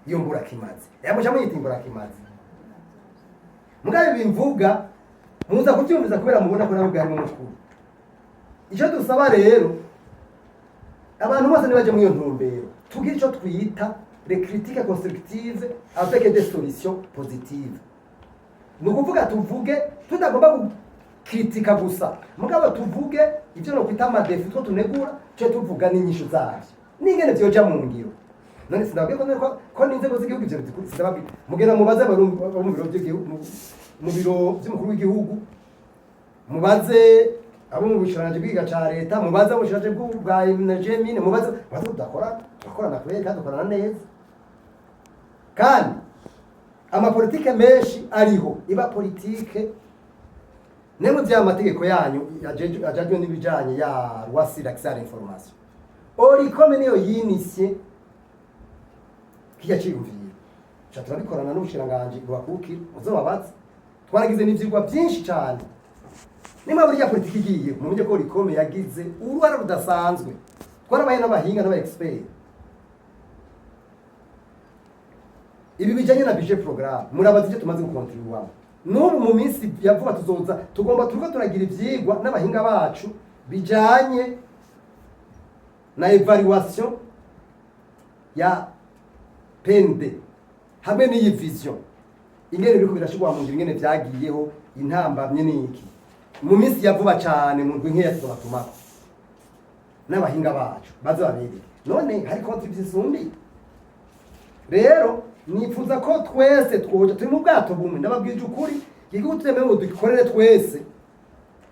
iyo mburakimazi yamusha muyita imburakimazi mugabe bimvuga muza kubyumviza kubera mubona ko nawe bwari mu mukuru icyo dusaba rero abantu bose nibaje mu iyo ntumbero tugira icyo twita les critiques constructives avec des solutions positives ni ukuvuga tuvuge tutagomba gukritika gusa mugabo tuvuge ibyo no kwita amadefi two tunegura cyo tuvuga n'inyishu zabyo n'ingene byoja mu ngiro none sinabwiye ko n'inzego z'igihugu ibyo bikurikira mugenda mubaze mu biro by'igihugu mu biro by'umukuru w'igihugu mubaze abo mu bishiranje bwiga ca leta mubaze mu bishiranje bwa Jemine mubaze tudakorana kubera kandi dukorana neza kandi amapolitike menshi ariho iba politike nemwe by'amategeko yanyu ajajwe n'ibijanye ya rwasi l'accès information orikome niyo yinisye kijya cyiyumvira cha turabikorana n'ubushiranganje rwakukira uzobabaza twaragize n'ivyigwa byinshi cyane nima buri ya politiki igiye mumenye ko orikome yagize uruhara rudasanzwe twarabaye n'abahinga n'aba expert ibi bijanye na budget programme murabazi icyo tumaze gukontribuwa n'ubu mu minsi ya vuba tuzoza tugomba turiko turagira ivyigwa n'abahinga bacu bijanye na evaluation ya pende hamwe n'iyi vision ingene biriko birashigwa mu ngiro ingene vyagiyeho intambamye niki mu minsi ya vuba cyane mu ndwi nkeya tuzobatumako n'abahinga bacu baze babiri none hari contribution mbi rero nifuza ko twese twoja turi mu bwato bumwe ndababwije ukuri igihugu tutemewe dukorere twese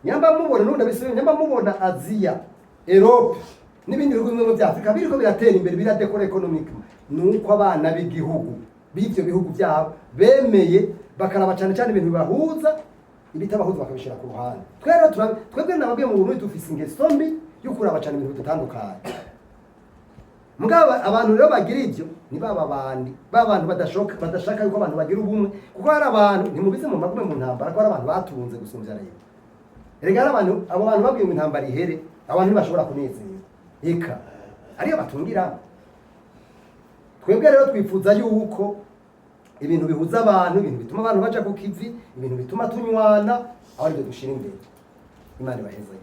nyamba mubona n'undi abisubiye nyamba mubona Aziya Europe n'ibindi bihugu bimwe bya Afrika biriko biratera imbere biradekora economic nuko abana b'igihugu b'ivyo bihugu byabo bemeye bakaraba cyane cyane ibintu bibahuza ibitabahuza bakabishira ku ruhande twebwe nababwiye mu Burundi dufise ingeso mbi yo kuraba cyane ibintu bitandukanye mugabo abantu rero bagira ibyo ni babandi babantu badashaka yuko abantu bagira ubumwe kuko hari abantu ntimubize mu magume mu ntambara ko hari abantu batunze gusumvya rero erega abantu abo bantu babwiye mu intambara ihere abantu ntibashobora kunezerwa eka ariyo batungira twebwe rero twifuza yuko ibintu bihuza abantu ibintu bituma abantu baja ku kivi ibintu bituma tunywana aho ari byo dushira imbere imana ibaheza